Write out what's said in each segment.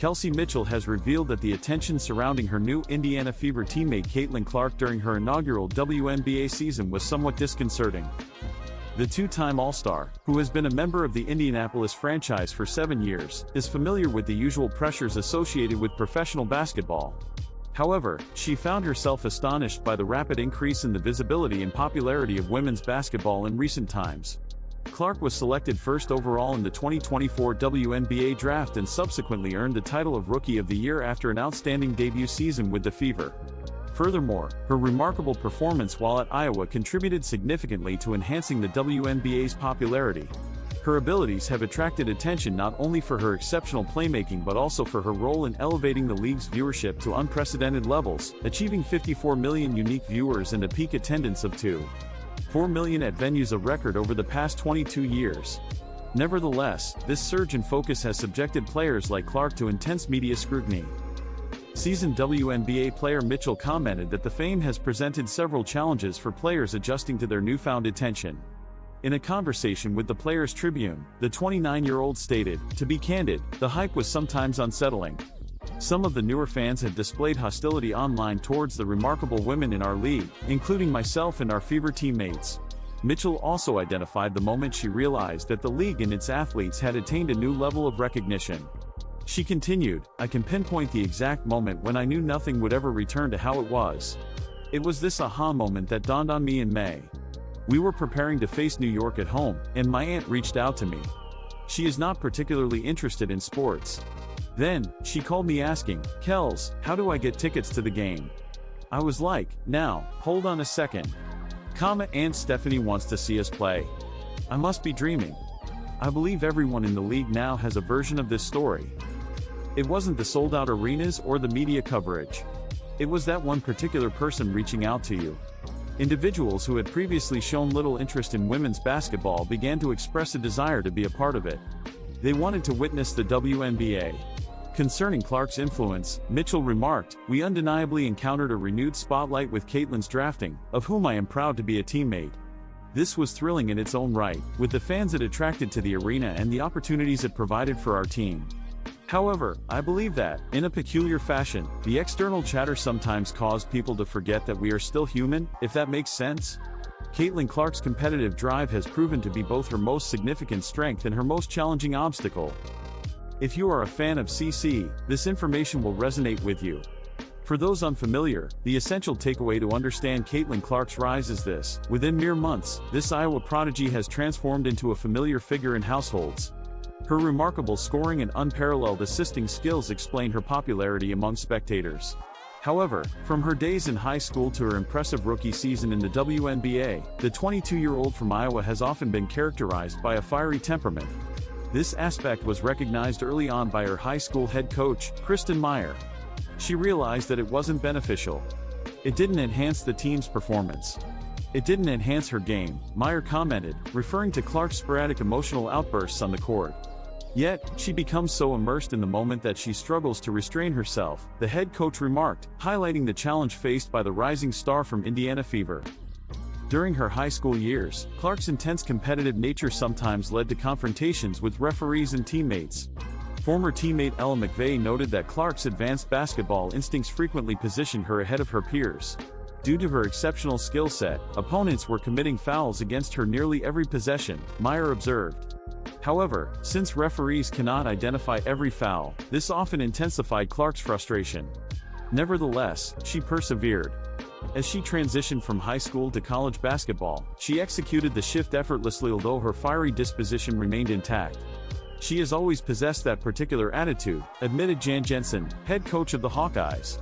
Kelsey Mitchell has revealed that the attention surrounding her new Indiana Fever teammate Caitlin Clark during her inaugural WNBA season was somewhat disconcerting. The two-time All-Star, who has been a member of the Indianapolis franchise for 7 years, is familiar with the usual pressures associated with professional basketball. However, she found herself astonished by the rapid increase in the visibility and popularity of women's basketball in recent times. Clark was selected first overall in the 2024 WNBA draft and subsequently earned the title of Rookie of the Year after an outstanding debut season with the Fever. Furthermore, her remarkable performance while at Iowa contributed significantly to enhancing the WNBA's popularity. Her abilities have attracted attention not only for her exceptional playmaking but also for her role in elevating the league's viewership to unprecedented levels, achieving 54 million unique viewers and a peak attendance of 2.4 million at venues, a record over the past 22 years. Nevertheless, this surge in focus has subjected players like Clark to intense media scrutiny. Seasoned WNBA player Mitchell commented that the fame has presented several challenges for players adjusting to their newfound attention. In a conversation with the Players Tribune, the 29-year-old stated, "To be candid, the hype was sometimes unsettling. Some of the newer fans have displayed hostility online towards the remarkable women in our league, including myself and our Fever teammates." Mitchell also identified the moment she realized that the league and its athletes had attained a new level of recognition. She continued, "I can pinpoint the exact moment when I knew nothing would ever return to how it was. It was this aha moment that dawned on me in May. We were preparing to face New York at home, and my aunt reached out to me. She is not particularly interested in sports. Then, she called me asking, 'Kels, how do I get tickets to the game?' I was like, 'Now, hold on a second. Aunt Stephanie wants to see us play. I must be dreaming.' I believe everyone in the league now has a version of this story. It wasn't the sold-out arenas or the media coverage. It was that one particular person reaching out to you." Individuals who had previously shown little interest in women's basketball began to express a desire to be a part of it. They wanted to witness the WNBA. Concerning Clark's influence, Mitchell remarked, "We undeniably encountered a renewed spotlight with Caitlin's drafting, of whom I am proud to be a teammate. This was thrilling in its own right, with the fans it attracted to the arena and the opportunities it provided for our team. However, I believe that, in a peculiar fashion, the external chatter sometimes caused people to forget that we are still human, if that makes sense." Caitlin Clark's competitive drive has proven to be both her most significant strength and her most challenging obstacle. If you are a fan of CC, this information will resonate with you. For those unfamiliar, the essential takeaway to understand Caitlin Clark's rise is this: within mere months, this Iowa prodigy has transformed into a familiar figure in households. Her remarkable scoring and unparalleled assisting skills explain her popularity among spectators. However, from her days in high school to her impressive rookie season in the WNBA, the 22-year-old from Iowa has often been characterized by a fiery temperament. This aspect was recognized early on by her high school head coach, Kristen Meyer. She realized that it wasn't beneficial. It didn't enhance the team's performance. It didn't enhance her game, Meyer commented, referring to Clark's sporadic emotional outbursts on the court. Yet, she becomes so immersed in the moment that she struggles to restrain herself, the head coach remarked, highlighting the challenge faced by the rising star from Indiana Fever. During her high school years, Clark's intense competitive nature sometimes led to confrontations with referees and teammates. Former teammate Ella McVeigh noted that Clark's advanced basketball instincts frequently positioned her ahead of her peers. Due to her exceptional skill set, opponents were committing fouls against her nearly every possession, Meyer observed. However, since referees cannot identify every foul, this often intensified Clark's frustration. Nevertheless, she persevered. As she transitioned from high school to college basketball, she executed the shift effortlessly, although her fiery disposition remained intact. "She has always possessed that particular attitude," admitted Jan Jensen, head coach of the Hawkeyes.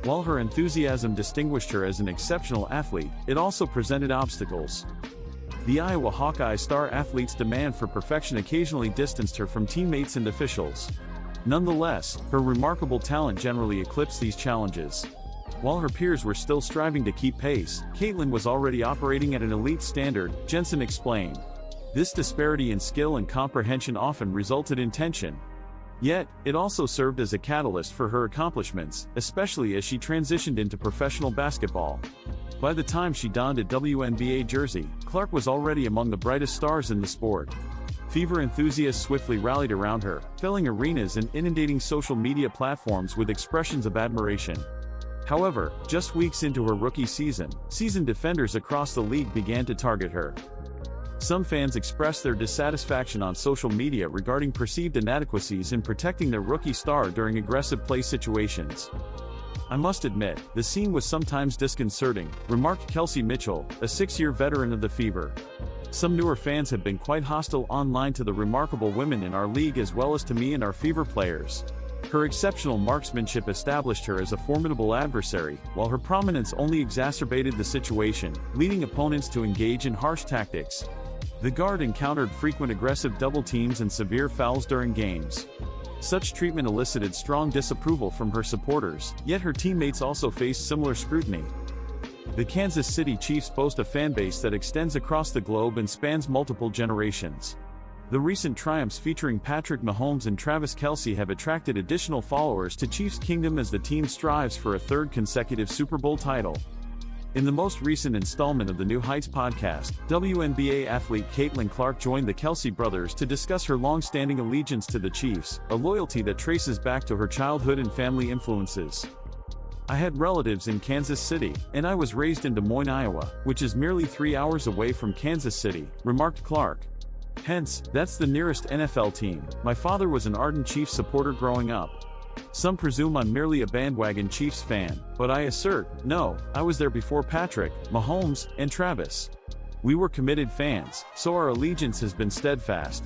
While her enthusiasm distinguished her as an exceptional athlete, it also presented obstacles. The Iowa Hawkeye star athlete's demand for perfection occasionally distanced her from teammates and officials. Nonetheless, her remarkable talent generally eclipsed these challenges. While her peers were still striving to keep pace, Caitlin was already operating at an elite standard, Jensen explained. This disparity in skill and comprehension often resulted in tension. Yet, it also served as a catalyst for her accomplishments, especially as she transitioned into professional basketball. By the time she donned a WNBA jersey, Clark was already among the brightest stars in the sport. Fever enthusiasts swiftly rallied around her, filling arenas and inundating social media platforms with expressions of admiration. However, just weeks into her rookie season, seasoned defenders across the league began to target her. Some fans expressed their dissatisfaction on social media regarding perceived inadequacies in protecting their rookie star during aggressive play situations. "I must admit, the scene was sometimes disconcerting," remarked Kelsey Mitchell, a 6-year veteran of the Fever. "Some newer fans have been quite hostile online to the remarkable women in our league as well as to me and our Fever players. Her exceptional marksmanship established her as a formidable adversary, while her prominence only exacerbated the situation, leading opponents to engage in harsh tactics. The guard encountered frequent aggressive double teams and severe fouls during games. Such treatment elicited strong disapproval from her supporters, yet her teammates also faced similar scrutiny." The Kansas City Chiefs boast a fanbase that extends across the globe and spans multiple generations. The recent triumphs featuring Patrick Mahomes and Travis Kelce have attracted additional followers to Chiefs Kingdom as the team strives for a third consecutive Super Bowl title. In the most recent installment of the New Heights podcast, WNBA athlete Caitlin Clark joined the Kelce brothers to discuss her long-standing allegiance to the Chiefs, a loyalty that traces back to her childhood and family influences. "I had relatives in Kansas City, and I was raised in Des Moines, Iowa, which is merely 3 hours away from Kansas City," remarked Clark. "Hence, that's the nearest NFL team. My father was an ardent Chiefs supporter growing up. Some presume I'm merely a bandwagon Chiefs fan, but I assert, no, I was there before Patrick, Mahomes, and Travis. We were committed fans, so our allegiance has been steadfast."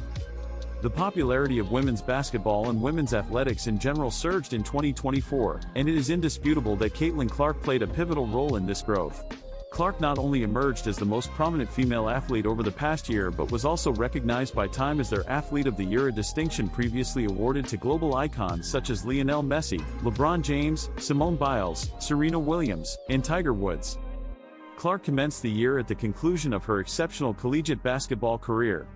The popularity of women's basketball and women's athletics in general surged in 2024, and it is indisputable that Caitlin Clark played a pivotal role in this growth. Clark not only emerged as the most prominent female athlete over the past year but was also recognized by Time as their Athlete of the Year, a distinction previously awarded to global icons such as Lionel Messi, LeBron James, Simone Biles, Serena Williams, and Tiger Woods. Clark commenced the year at the conclusion of her exceptional collegiate basketball career.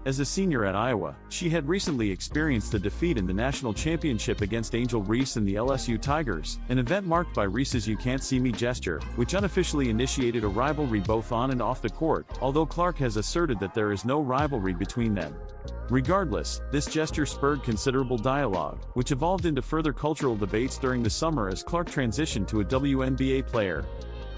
As a senior at Iowa, she had recently experienced a defeat in the national championship against Angel Reese and the LSU Tigers, an event marked by Reese's "You Can't See Me" gesture, which unofficially initiated a rivalry both on and off the court, although Clark has asserted that there is no rivalry between them. Regardless, this gesture spurred considerable dialogue, which evolved into further cultural debates during the summer as Clark transitioned to a WNBA player.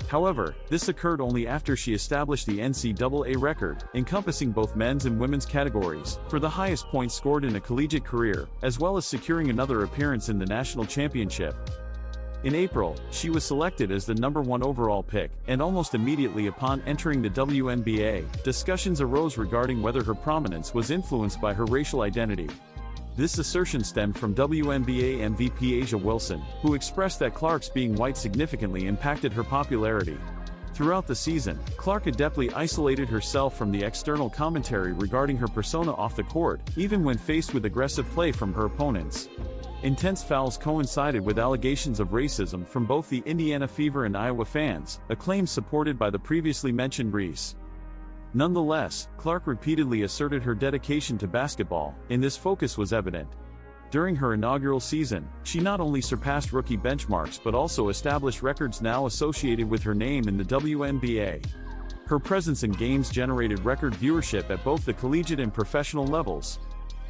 However, this occurred only after she established the NCAA record, encompassing both men's and women's categories, for the highest points scored in a collegiate career, as well as securing another appearance in the national championship. In April, she was selected as the #1 overall pick, and almost immediately upon entering the WNBA, discussions arose regarding whether her prominence was influenced by her racial identity. This assertion stemmed from WNBA MVP Asia Wilson, who expressed that Clark's being white significantly impacted her popularity. Throughout the season, Clark adeptly isolated herself from the external commentary regarding her persona off the court, even when faced with aggressive play from her opponents. Intense fouls coincided with allegations of racism from both the Indiana Fever and Iowa fans, a claim supported by the previously mentioned Reese. Nonetheless, Clark repeatedly asserted her dedication to basketball, and this focus was evident. During her inaugural season, she not only surpassed rookie benchmarks but also established records now associated with her name in the WNBA. Her presence in games generated record viewership at both the collegiate and professional levels.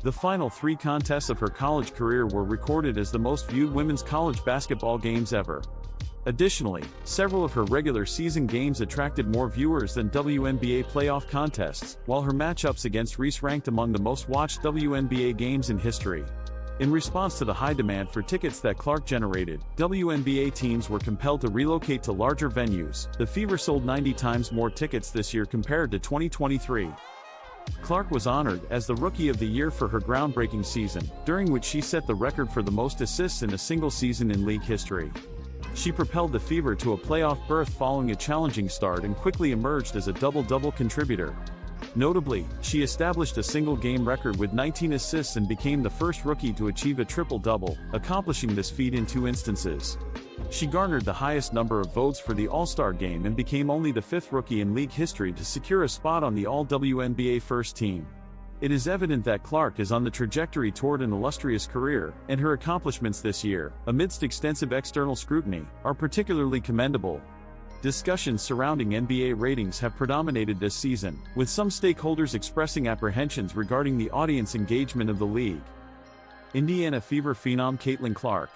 The final 3 contests of her college career were recorded as the most viewed women's college basketball games ever. Additionally, several of her regular season games attracted more viewers than WNBA playoff contests, while her matchups against Reese ranked among the most watched WNBA games in history. In response to the high demand for tickets that Clark generated, WNBA teams were compelled to relocate to larger venues. The Fever sold 90 times more tickets this year compared to 2023. Clark was honored as the Rookie of the Year for her groundbreaking season, during which she set the record for the most assists in a single season in league history. She propelled the Fever to a playoff berth following a challenging start and quickly emerged as a double-double contributor. Notably, she established a single-game record with 19 assists and became the first rookie to achieve a triple-double, accomplishing this feat in 2 instances. She garnered the highest number of votes for the All-Star game and became only the 5th rookie in league history to secure a spot on the All-WNBA first team. It is evident that Clark is on the trajectory toward an illustrious career, and her accomplishments this year, amidst extensive external scrutiny, are particularly commendable. discussions surrounding NBA ratings have predominated this season, with some stakeholders expressing apprehensions regarding the audience engagement of the league. Indiana Fever phenom Caitlin Clark.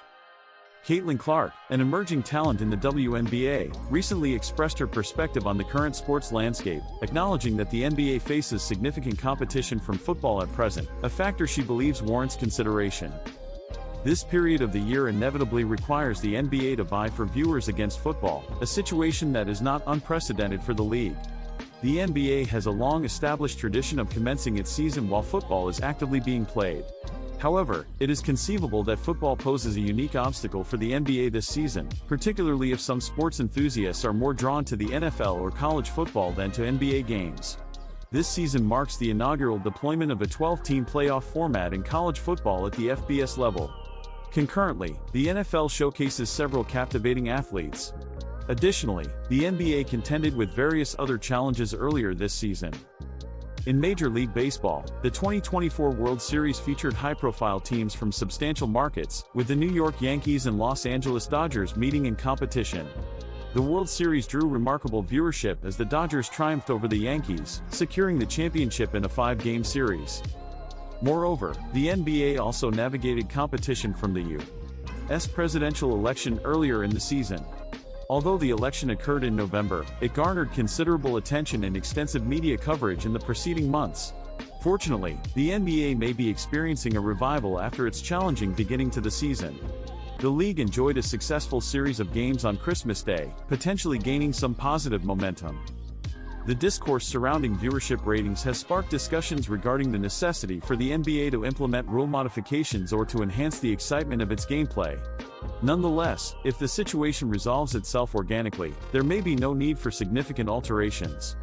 Caitlin Clark, an emerging talent in the WNBA, recently expressed her perspective on the current sports landscape, acknowledging that the NBA faces significant competition from football at present, a factor she believes warrants consideration. This period of the year inevitably requires the NBA to vie for viewers against football, a situation that is not unprecedented for the league. The NBA has a long-established tradition of commencing its season while football is actively being played. However, it is conceivable that football poses a unique obstacle for the NBA this season, particularly if some sports enthusiasts are more drawn to the NFL or college football than to NBA games. This season marks the inaugural deployment of a 12-team playoff format in college football at the FBS level. Concurrently, the NFL showcases several captivating athletes. Additionally, the NBA contended with various other challenges earlier this season. In Major League Baseball, the 2024 World Series featured high-profile teams from substantial markets, with the New York Yankees and Los Angeles Dodgers meeting in competition. The World Series drew remarkable viewership as the Dodgers triumphed over the Yankees, securing the championship in a 5-game series. Moreover, the NBA also navigated competition from the U.S. presidential election earlier in the season. Although the election occurred in November, it garnered considerable attention and extensive media coverage in the preceding months. Fortunately, the NBA may be experiencing a revival after its challenging beginning to the season. The league enjoyed a successful series of games on Christmas Day, potentially gaining some positive momentum. The discourse surrounding viewership ratings has sparked discussions regarding the necessity for the NBA to implement rule modifications or to enhance the excitement of its gameplay. Nonetheless, if the situation resolves itself organically, there may be no need for significant alterations.